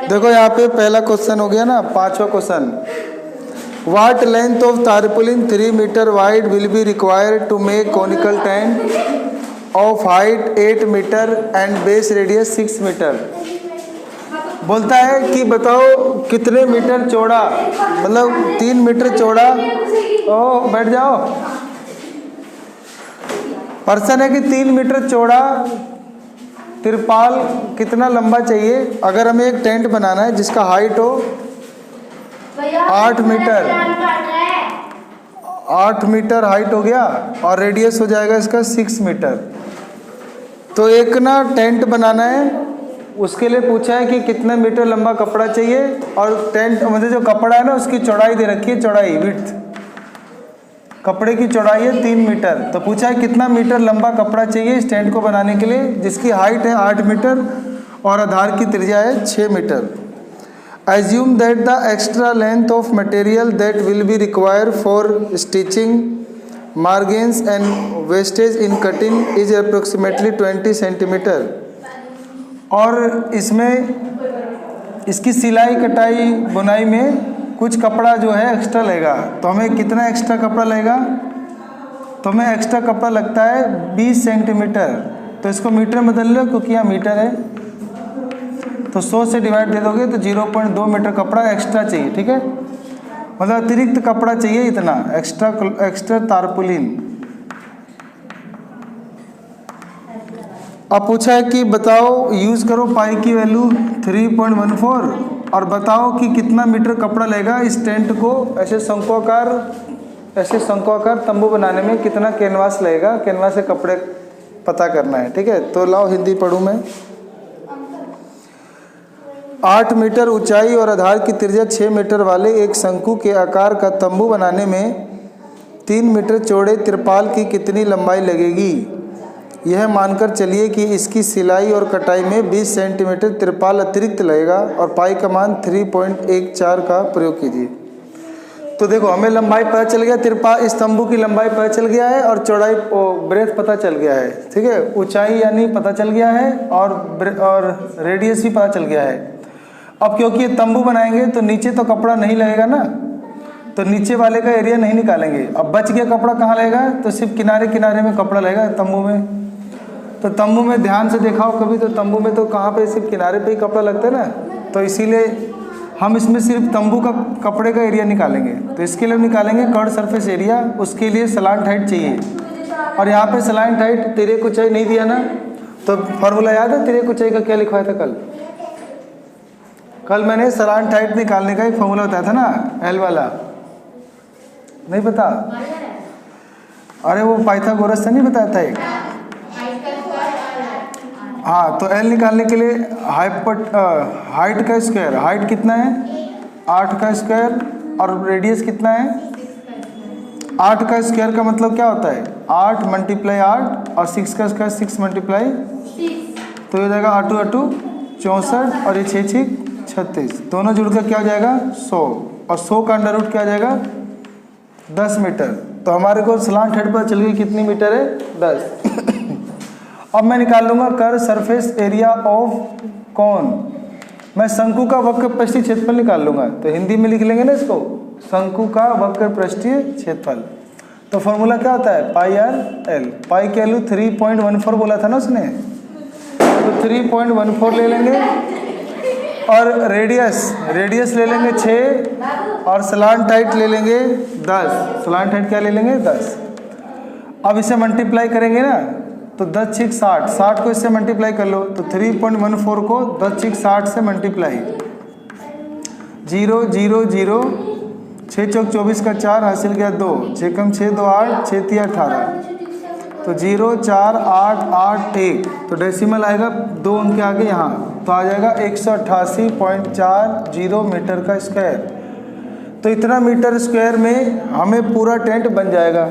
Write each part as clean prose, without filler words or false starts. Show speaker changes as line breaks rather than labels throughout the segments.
देखो यहाँ पे पहला क्वेश्चन हो गया ना, पांचवा question. What length of tarpaulin 3 meter wide will be required to make conical tent of height 8 meter and base radius 6 meter? बोलता है कि बताओ कितने मीटर चौड़ा, मतलब 3 मीटर चौड़ा। ओ बैठ जाओ। प्रश्न है कि 3 मीटर चौड़ा तिरपाल कितना लंबा चाहिए अगर हमें एक टेंट बनाना है जिसका हाइट हो 8 मीटर। 8 मीटर हाइट हो गया और रेडियस हो जाएगा इसका 6 मीटर। तो एक ना टेंट बनाना है, उसके लिए पूछा है कि कितने मीटर लंबा कपड़ा चाहिए और टेंट मतलब जो कपड़ा है ना उसकी चौड़ाई दे रखी है, चौड़ाई विड्थ, कपड़े की चौड़ाई है 3 मीटर। तो पूछा है कितना मीटर लंबा कपड़ा चाहिए इस टेंट को बनाने के लिए जिसकी हाइट है 8 मीटर और आधार की त्रिज्या है 6 metre. Assume that the extra length of material that will be required for stitching, margins and wastage in cutting is approximately 20 centimeter। और इसमें इसकी सिलाई कटाई बुनाई में कुछ कपड़ा जो है एक्स्ट्रा लगेगा। तो हमें कितना एक्स्ट्रा कपड़ा लगेगा? तो हमें एक्स्ट्रा कपड़ा लगता है 20 सेंटीमीटर। तो इसको मीटर में बदल लो क्योंकि यहाँ मीटर है, तो 100 से डिवाइड दे दोगे तो 0.2 मीटर कपड़ा एक्स्ट्रा चाहिए। ठीक है, मतलब अतिरिक्त कपड़ा चाहिए इतना एक्स्ट्रा तारपुलिन। अब पूछा है कि बताओ यूज़ करो पाई की वैल्यू 3.14 और बताओ कि कितना मीटर कपड़ा लगेगा इस टेंट को ऐसे शंकुआकार तंबू बनाने में, कितना कैनवास लगेगा, कैनवास से कपड़े पता करना है। ठीक है, तो लाओ हिंदी पढ़ूँ मैं। 8 मीटर ऊंचाई और आधार की त्रिज्या 6 मीटर वाले एक शंकु के आकार का तंबू बनाने में 3 मीटर चौड़े तिरपाल की कितनी लंबाई लगेगी? यह मानकर चलिए कि इसकी सिलाई और कटाई में 20 सेंटीमीटर तिरपाल अतिरिक्त लगेगा और पाई का मान 3.14 का प्रयोग कीजिए। तो देखो हमें लंबाई पता चल गया, तिरपाल इस तंबू की लंबाई पता चल गया है और चौड़ाई ब्रेथ पता चल गया है। ठीक है, ऊंचाई यानी पता चल गया है और रेडियस भी पता चल गया है। अब क्योंकि ये तंबू बनाएंगे तो नीचे तो कपड़ा नहीं लगेगा ना, तो नीचे वाले का एरिया नहीं निकालेंगे। अब बच गया कपड़ा कहाँ लगेगा? तो सिर्फ किनारे किनारे में कपड़ा लगेगा तंबू में। तो तंबू में ध्यान से देखा हो कभी, तो तंबू में तो कहाँ पे सिर्फ किनारे पे ही कपड़ा लगता है ना, तो इसीलिए हम इसमें सिर्फ तंबू का कपड़े का एरिया निकालेंगे। तो इसके लिए निकालेंगे कर्ड सरफेस एरिया, उसके लिए सलांट हाइट चाहिए। और यहाँ पे सलांट हाइट तिर्यक ऊंचाई नहीं दिया ना, तो फॉर्मूला याद है तिर्यक ऊंचाई का क्या लिखवाया था कल मैंने सलांट हाइट निकालने का एक फॉर्मूला बताया था ना, एल वाला, नहीं पता? अरे वो पाइथागोरस से नहीं बताया था एक। हाँ, तो एल निकालने के लिए हाइट का स्क्वायर, हाइट कितना है 8 का स्क्वायर और रेडियस कितना है 8 का स्क्वायर का मतलब क्या होता है 8 × 8 और 6 का स्क्वायर 6 × 6, तो ये हो जाएगा 8 × 8 64 और ये 6 × 6 36, दोनों जुड़कर क्या हो जाएगा 100 और 100 का अंडर रूट क्या हो जाएगा 10 मीटर। तो हमारे को सलांट हाइट पर चल गई कितनी मीटर है 10। अब मैं निकाल लूंगा कर्व सरफेस एरिया ऑफ कौन, मैं शंकु का वक्र पृष्ठीय क्षेत्रफल निकाल लूंगा। तो हिंदी में लिख लेंगे ना इसको, शंकु का वक्र पृष्ठीय क्षेत्रफल। तो फॉर्मूला क्या होता है πr/l। पाई की वैल्यू 3.14 बोला था ना उसने, तो 3.14 ले लेंगे और रेडियस ले लेंगे 6 और सलांट हाइट ले लेंगे 10। सलांट हाइट क्या ले लेंगे 10। अब इसे मल्टीप्लाई करेंगे ना, तो 10 × 60, 60 को इससे मल्टीप्लाई कर लो, तो 3.14 को 10 × 60 से मल्टीप्लाई, 0 0 0 6 चौक 24 का 4 हासिल किया 2, 6 × 6 2 8, 6 × 3 18, तो 0 4 8 8 1, तो डेसिमल आएगा 2 अंक आगे यहाँ, तो आ जाएगा 188.40 मीटर का स्क्वायर। तो इतना मीटर स्क्वायर में हमें पूरा टेंट बन जाएगा।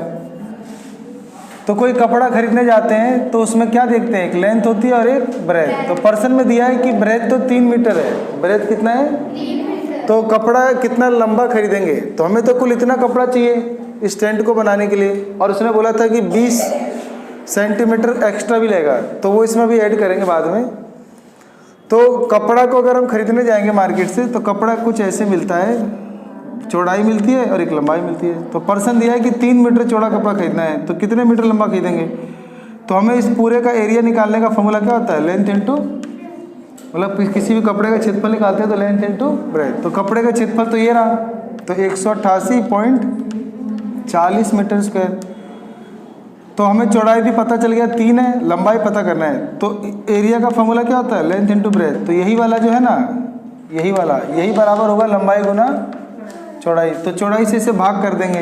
तो कोई कपड़ा खरीदने जाते हैं तो उसमें क्या देखते हैं, एक लेंथ होती है और एक ब्रेथ। तो पर्सन में दिया है कि ब्रेथ तो 3 मीटर है, ब्रेथ कितना है 3 मीटर। तो कपड़ा कितना लंबा खरीदेंगे, तो हमें तो कुल इतना कपड़ा चाहिए इस टेंट को बनाने के लिए, और उसने बोला था कि 20 सेंटीमीटर एक्स्ट्रा भी लगेगा, तो वो इसमें भी ऐड करेंगे बाद में। तो कपड़ा को अगर हम खरीदने जाएंगे मार्केट से तो कपड़ा कुछ ऐसे मिलता है, चौड़ाई मिलती है और एक लंबाई मिलती है। तो पर्सन दिया है कि 3 मीटर चौड़ा कपड़ा खरीदना है, तो कितने मीटर लंबा खरीदेंगे? तो हमें इस पूरे का एरिया निकालने का फॉर्मूला क्या होता है? लेंथ इंटू, मतलब किसी भी कपड़े का क्षेत्रफल निकालते हैं तो लेंथ इंटू ब्रेथ। तो कपड़े का क्षेत्रफल तो ये रहा, तो 188.40 मीटर स्क्वायर। तो हमें चौड़ाई भी पता चल गया 3 है, लंबाई पता करना है। तो एरिया का फॉर्मूला क्या होता है? Length into breadth. तो यही वाला जो है ना, यही वाला, यही बराबर होगा लंबाई गुना चौड़ाई। तो चौड़ाई से इसे भाग कर देंगे।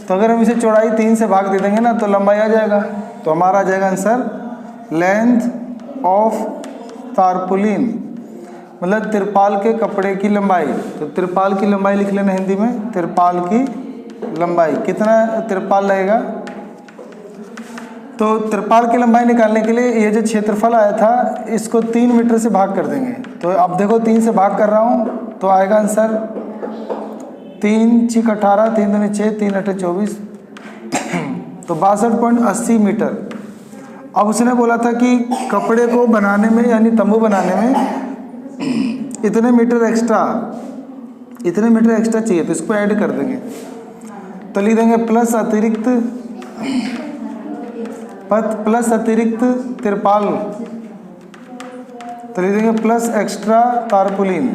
तो अगर हम इसे चौड़ाई 3 से भाग दे देंगे ना तो लंबाई आ जाएगा। तो हमारा आ जाएगा आंसर लेंथ ऑफ तारपुलिन, मतलब तिरपाल के कपड़े की लंबाई। तो तिरपाल की लंबाई लिख लेना हिंदी में, तिरपाल की लंबाई। कितना तिरपाल लगेगा? तो तिरपाल की लंबाई निकालने के लिए ये जो क्षेत्रफल आया था इसको 3 मीटर से भाग कर देंगे। तो अब देखो 3 से भाग कर रहा हूँ तो आएगा आंसर 3 × 18, 3 दूनी 6, 3 × 8 24, तो 62.80 मीटर। अब उसने बोला था कि कपड़े को बनाने में यानी तंबू बनाने में इतने मीटर एक्स्ट्रा चाहिए, तो इसको ऐड कर देंगे। तो लिख देंगे प्लस अतिरिक्त तिरपाल, तो लिख देंगे प्लस एक्स्ट्रा तारपुलिन।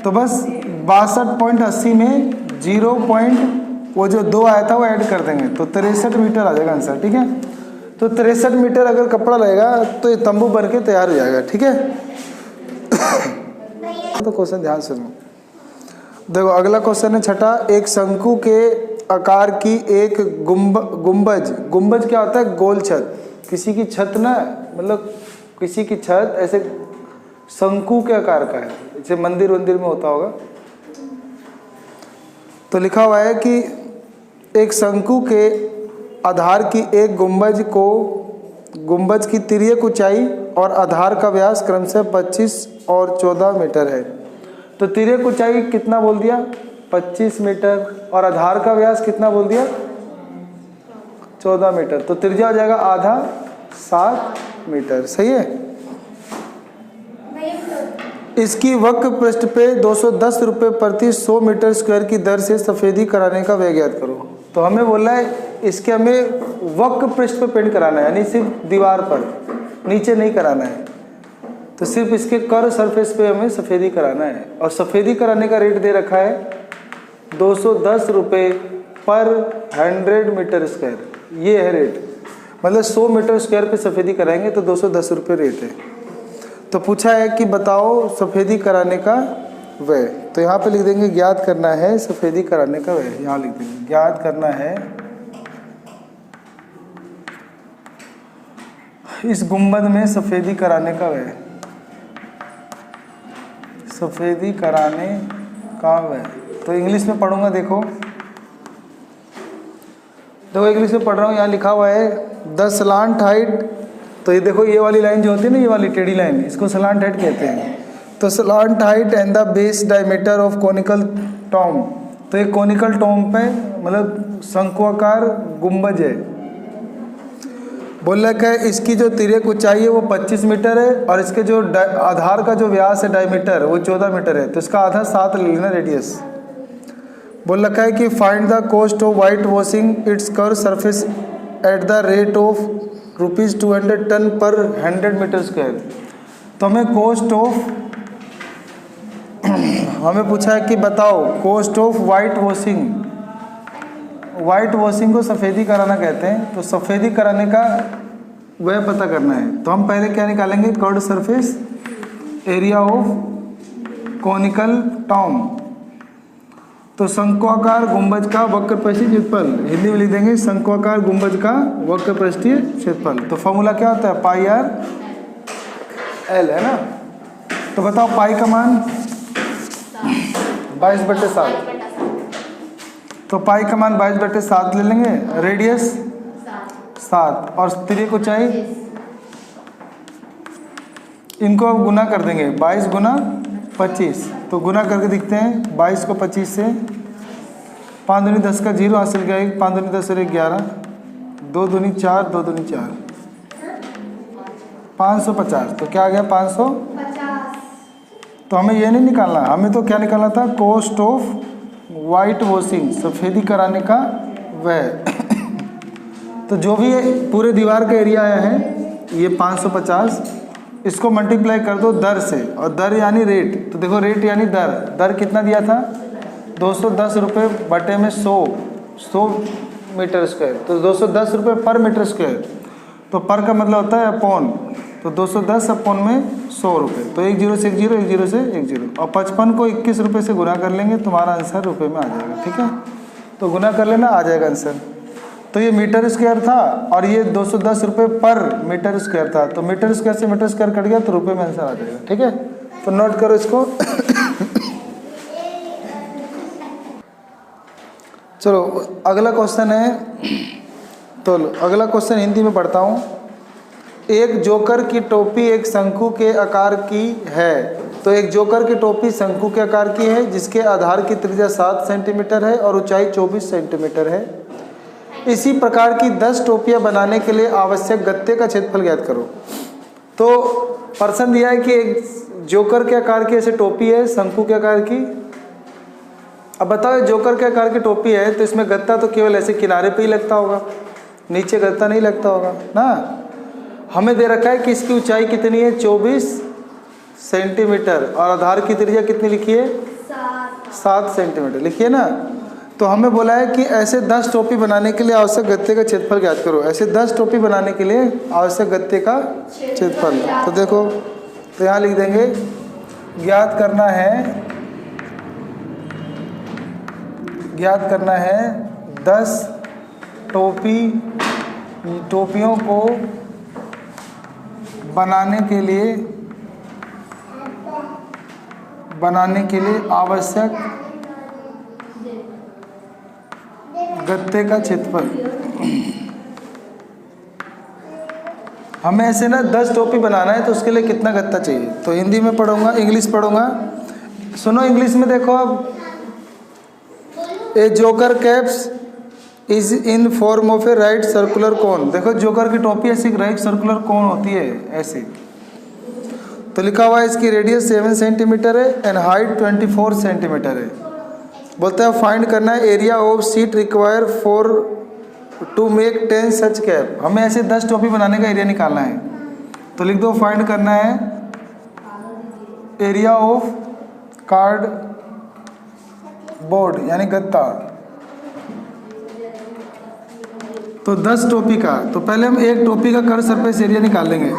तो बस 62.80 में 0. वो जो 2 आया था वो ऐड कर देंगे, तो 63 मीटर आ जाएगा आंसर। ठीक है, तो 63 मीटर अगर कपड़ा लगेगा तो ये तंबू बन के तैयार हो जाएगा। ठीक है, तो क्वेश्चन ध्यान सुनो। देखो अगला क्वेश्चन है छठा, एक शंकु के आकार की एक गुंबज क्या होता है? गोल छत। किसी की छत ना, मतलब किसी की छत ऐसे शंकु के आकार का है, जैसे मंदिर में होता होगा। तो लिखा हुआ है कि एक शंकु के आधार की एक गुंबज की तिर्यक ऊंचाई और आधार का व्यास क्रमशः 25 और 14 मीटर है। तो तिर्यक ऊंचाई कितना बोल दिया? 25 मीटर, और आधार का व्यास कितना बोल दिया? 14 मीटर। तो त्रिज्या हो जाएगा आधा 7 मीटर। सही है। इसकी वक्र पृष्ठ पे 210 रुपये प्रति 100 मीटर स्क्वायर की दर से सफेदी कराने का व्यय ज्ञात करो। तो हमें बोला है इसके हमें वक्र पृष्ठ पे पेंट कराना है, यानी सिर्फ दीवार पर, नीचे नहीं कराना है। तो सिर्फ इसके कर्व सरफेस पे हमें सफेदी कराना है, और सफेदी कराने का रेट दे रखा है 210 रुपये पर 100 मीटर स्क्वायर। ये है रेट, मतलब 100 मीटर स्क्वायर पे सफेदी कराएंगे तो 210 रुपये रेट है। तो पूछा है कि बताओ सफेदी कराने का व्यय। तो यहाँ पे लिख देंगे ज्ञात करना है सफेदी कराने का व्यय। यहाँ लिख देंगे ज्ञात करना है इस गुंबद में सफेदी कराने का व्यय, सफेदी कराने का व्यय। तो इंग्लिश में पढ़ूंगा। देखो इंग्लिश में पढ़ रहा हूँ। यहाँ लिखा हुआ है द स्लांट हाइट। तो ये देखो ये वाली लाइन जो होती है ना, ये वाली टेढ़ी लाइन, इसको स्लांट हाइट कहते हैं। तो slant height and the base diameter of conical Tom. तो एक कोनिकल टॉम पे मतलब शंकुआकार गुंबज है। बोल रखा है इसकी जो तिर्यक ऊंचाई है वो 25 मीटर है, और इसके जो आधार का जो व्यास है डायमीटर वो 14 मीटर है। तो इसका आधा 7 ले लेना रेडियस। बोल रखा है कि find the cost of white washing its curve surface at the rate of ₹200 ton per 100 metre square. तो हमें कॉस्ट ऑफ हमें पूछा है कि बताओ कॉस्ट ऑफ वाइट वॉशिंग को सफ़ेदी कराना कहते हैं। तो सफ़ेदी कराने का वह पता करना है। तो हम पहले क्या निकालेंगे? Curved surface area of conical Tom. तो शंकुआकार गुंबज का वक्र पृष्ठीय क्षेत्रफल, हिंदी में लिख देंगे शंकुआकार गुंबज का वक्र पृष्ठीय क्षेत्रफल। तो फॉर्मूला क्या होता है? पाई आर एल है ना। तो बताओ पाई का मान 22/7। तो पाई का मान 22/7 ले लेंगे। रेडियस 7 और तिर्यक ऊंचाई, इनको अब गुना कर देंगे 22 गुना 25। तो गुना करके दिखते हैं 22 को 25 से, 5 दूनी 10 का 0 हासिल किया, 5 दूनी 10 और 11, 2 दूनी 4, 2 दूनी 4, 550, तो क्या आ गया 550। तो हमें ये नहीं निकालना, हमें तो क्या निकालना था, कॉस्ट ऑफ वाइट वॉशिंग, सफ़ेदी कराने का वह। तो जो भी पूरे दीवार का एरिया आया है ये 550, इसको मल्टीप्लाई कर दो दर से, और दर यानी रेट, तो देखो रेट यानी दर, दर कितना दिया था 210 रुपये बटे में 100 मीटर स्क्वायर, तो 210 रुपये पर मीटर स्क्वायर, तो पर का मतलब होता है अपॉन, तो 210 अपॉन में 100 रुपये, तो 1 0 से 1 0, 1 0 से 1 0, और 55 को 21 रुपये से गुना कर लेंगे, तुम्हारा आंसर रुपये में आ जाएगा। ठीक है, तो गुना कर लेना, आ जाएगा आंसर। तो ये मीटर स्क्वायर था और ये 210 रुपये पर मीटर स्क्वायर था, तो मीटर स्क्वायर से मीटर स्क्वायर कट गया तो रुपये में आंसर आ जाएगा। ठीक है, तो नोट करो इसको। चलो अगला क्वेश्चन है, तो अगला क्वेश्चन हिंदी में पढ़ता हूँ। एक जोकर की टोपी एक शंकु के आकार की है, तो एक जोकर की टोपी शंकु के आकार की है जिसके आधार की त्रिज्या 7 सेंटीमीटर है और ऊंचाई 24 सेंटीमीटर है। इसी प्रकार की 10 टोपियां बनाने के लिए आवश्यक गत्ते का क्षेत्रफल ज्ञात करो। तो प्रश्न दिया है कि एक जोकर के आकार की ऐसे टोपी है शंकु के आकार की। अब बताओ जोकर के आकार की टोपी है तो इसमें गत्ता तो केवल ऐसे किनारे पे ही लगता होगा, नीचे गत्ता नहीं लगता होगा ना। हमें दे रखा है कि इसकी ऊंचाई कितनी है 24 सेंटीमीटर और आधार की त्रिज्या कितनी लिखी है 7 सेंटीमीटर लिखिए ना। तो हमें बोला है कि ऐसे 10 टोपी बनाने के लिए आवश्यक गत्ते का क्षेत्रफल ज्ञात करो। ऐसे 10 टोपी बनाने के लिए आवश्यक गत्ते का क्षेत्रफल, तो देखो तो यहाँ लिख देंगे ज्ञात करना है 10 टोपियों को बनाने के लिए आवश्यक गत्ते का क्षेत्रफल। हमें ऐसे ना 10 टोपी बनाना है तो उसके लिए कितना गत्ता चाहिए, तो हिंदी में पढ़ूंगा, इंग्लिश पढ़ूंगा। सुनो इंग्लिश में देखो। अब a joker caps is in form of a right circular cone. देखो जोकर की टोपी ऐसी राइट सर्कुलर कोन होती है ऐसे, तो लिखा हुआ है इसकी रेडियस 7 सेंटीमीटर है एंड हाइट 24 सेंटीमीटर है। बोलते हैं फाइंड करना है area of sheet require for to make 10 such cap. हमें ऐसे 10 टोपी बनाने का एरिया निकालना है, तो लिख दो फाइंड करना है एरिया ऑफ कार्ड बोर्ड यानी गत्ता। तो 10 टोपी का, तो पहले हम एक टोपी का कर्व सरफेस एरिया निकाल लेंगे।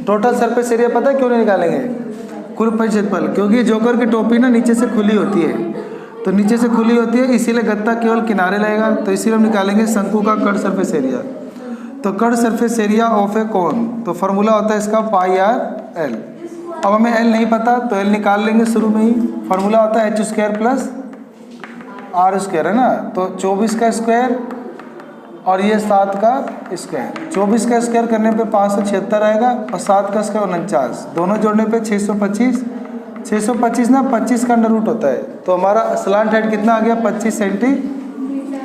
टोटल सरफेस एरिया पता है क्यों नहीं निकालेंगे, कुल क्षेत्रफल, क्योंकि जोकर की टोपी ना नीचे से खुली होती है, तो नीचे से खुली होती है इसीलिए गत्ता केवल किनारे लगेगा, तो इसीलिए हम निकालेंगे शंकु का कट सरफेस एरिया। तो कट सरफेस एरिया ऑफ ए कोन, तो फॉर्मूला होता है इसका पाई आर एल। अब हमें एल नहीं पता तो एल निकाल लेंगे शुरू में ही। फॉर्मूला होता है h² प्लस r स्क्वायर, है ना। तो 24 का स्क्वायर और ये 7 का स्क्वायर। 24 का स्क्वायर करने पे 576 आएगा और 7 का स्क्वायर 49, दोनों जोड़ने पे 625। 625 ना 25 का अंडर रूट होता है, तो हमारा स्लांट हेड कितना आ गया 25 सेंटीमीटर।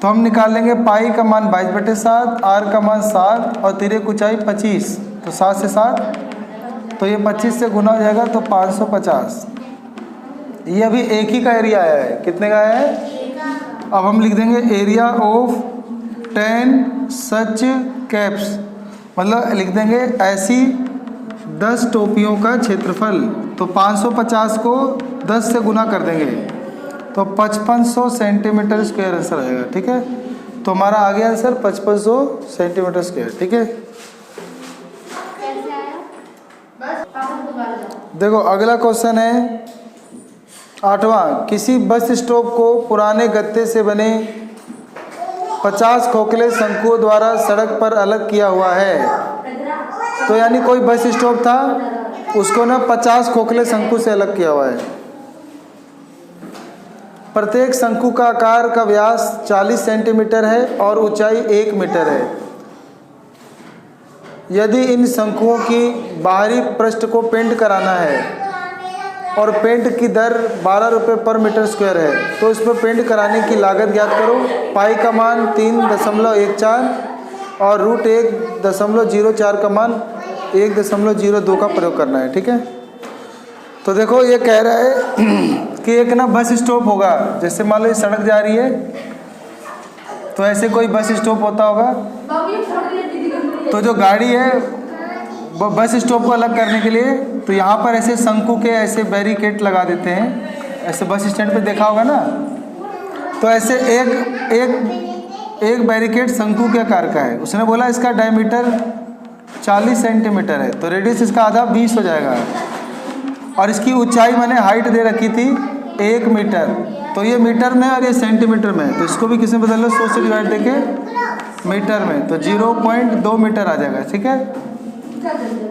तो हम निकाल लेंगे पाई का मान 22/7, आर का मान 7 और तिर्यक ऊंचाई 25, तो 7 से 7, तो ये 25 से गुना हो जाएगा तो 550। ये अभी एक ही का एरिया आया है, कितने का आया है। अब हम लिख देंगे एरिया ऑफ 10 सच कैप्स, मतलब लिख देंगे ऐसी 10 टोपियों का क्षेत्रफल। तो 550 को 10 से गुना कर देंगे तो 5500 सेंटीमीटर स्क्वायर आंसर आएगा। ठीक है, तो हमारा आ गया आंसर 5500 सेंटीमीटर स्क्वायर। ठीक है, देखो अगला क्वेश्चन है 8वां। किसी बस स्टॉप को पुराने गत्ते से बने 50 खोखले शंकुओं द्वारा सड़क पर अलग किया हुआ है। तो यानी कोई बस स्टॉप था, उसको ना 50 खोखले शंकु से अलग किया हुआ है। प्रत्येक शंकु का आकार का व्यास 40 सेंटीमीटर है और ऊंचाई 1 मीटर है। यदि इन शंकुओं की बाहरी पृष्ठ को पेंट कराना है और पेंट की दर 12 रुपये पर मीटर स्क्वायर है, तो इस पर पेंट कराने की लागत ज्ञात करो। पाई का मान 3.14 और रूट 1.04 का मान 1.02 का प्रयोग करना है, ठीक है। तो देखो ये कह रहा है कि एक ना बस स्टॉप होगा, जैसे मान लो ये सड़क जा रही है तो ऐसे कोई बस स्टॉप होता होगा, तो जो गाड़ी है वो बस स्टॉप को अलग करने के लिए तो यहाँ पर ऐसे शंकु के ऐसे बैरिकेड लगा देते हैं, ऐसे बस स्टैंड पे देखा होगा ना। तो ऐसे एक बैरिकेड शंकु के आकार का है। उसने बोला इसका डायमीटर 40 सेंटीमीटर है, तो रेडियस इसका आधा 20 हो जाएगा। और इसकी ऊंचाई मैंने हाइट दे रखी थी 1 मीटर, तो ये मीटर में और ये सेंटीमीटर में, तो इसको भी किसमें बदल लो, 100 से डिवाइड देके मीटर में, तो 0.2 मीटर आ जाएगा, ठीक है।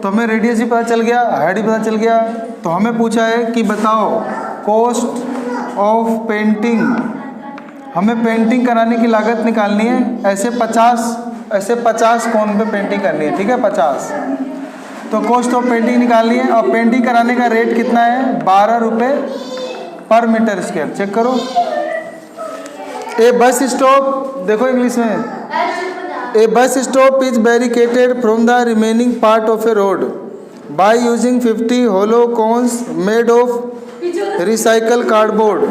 तो हमें रेडियस भी पता चल गया, हाइट भी पता चल गया। तो हमें पूछा है कि बताओ कॉस्ट ऑफ पेंटिंग, हमें पेंटिंग कराने की लागत निकालनी है। ऐसे 50 कोन पे पेंटिंग करनी है, ठीक है, 50। तो कॉस्ट ऑफ पेंटिंग निकालनी है और पेंटिंग कराने का रेट कितना है, 12 रुपये पर मीटर स्क्वायर। चेक करो। ए बस स्टॉप, देखो इंग्लिश में, a bus stop is barricaded from the remaining part of a road by using 50 hollow cones made of recycled cardboard.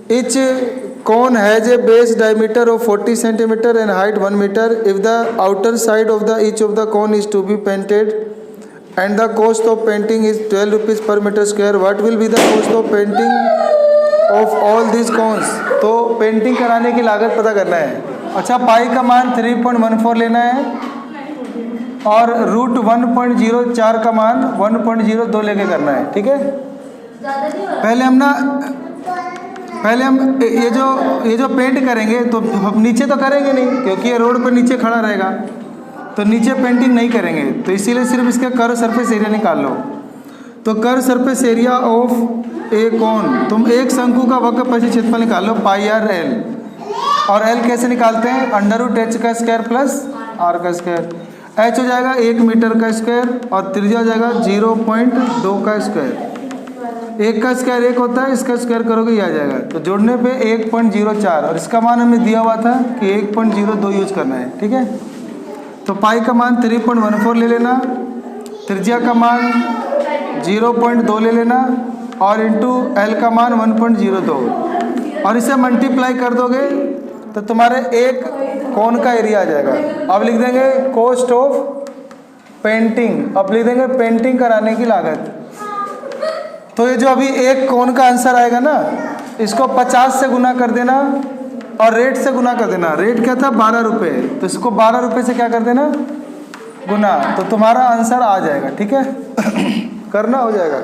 Each cone has a base diameter of 40 centimeter and height 1 meter. If the outer side of each of the cone is to be painted and the cost of painting is 12 rupees per meter square, what will be the cost of painting of all these cones? तो painting कराने की लागत पता करना है। अच्छा, पाई का मान 3.14 लेना है और रूट 1.04 का मान 1.02 लेके करना है, ठीक है। पहले हम ये जो पेंट करेंगे तो हम नीचे तो करेंगे नहीं, क्योंकि ये रोड पर नीचे खड़ा रहेगा, तो नीचे पेंटिंग नहीं करेंगे, तो इसीलिए सिर्फ इसका कर्व सरफेस एरिया निकाल लो। तो कर्व सरफेस एरिया ऑफ ए कोन, तुम एक शंकु का वक्र परिधि क्षेत्रफल निकाल लो, पाई आर एल। और एल कैसे निकालते हैं, √h का स्क्वायर प्लस आर का स्क्वायर। h हो जाएगा 1 मीटर का स्क्वायर और त्रिज्या हो जाएगा 0.2 का स्क्वायर। 1 का स्क्वायर 1 होता है, इसका स्क्वायर करोगे ये आ जाएगा। तो जोड़ने पे 1.04 और इसका मान हमें दिया हुआ था कि 1.02 यूज करना है, ठीक है। तो पाई का मान 3.14 ले लेना, त्रिज्या का मान 0.2 ले लेना और इंटू एल का मान 1.02 और इसे मल्टीप्लाई कर दोगे तो तुम्हारे एक कोन का एरिया आ जाएगा। अब लिख देंगे कॉस्ट ऑफ पेंटिंग, अब लिख देंगे पेंटिंग कराने की लागत। तो ये जो अभी एक कोन का आंसर आएगा ना, इसको 50 से गुना कर देना और रेट से गुना कर देना। रेट क्या था, 12 रुपये, तो इसको 12 रुपये से क्या कर देना, गुना, तो तुम्हारा आंसर आ जाएगा, ठीक है। करना हो जाएगा।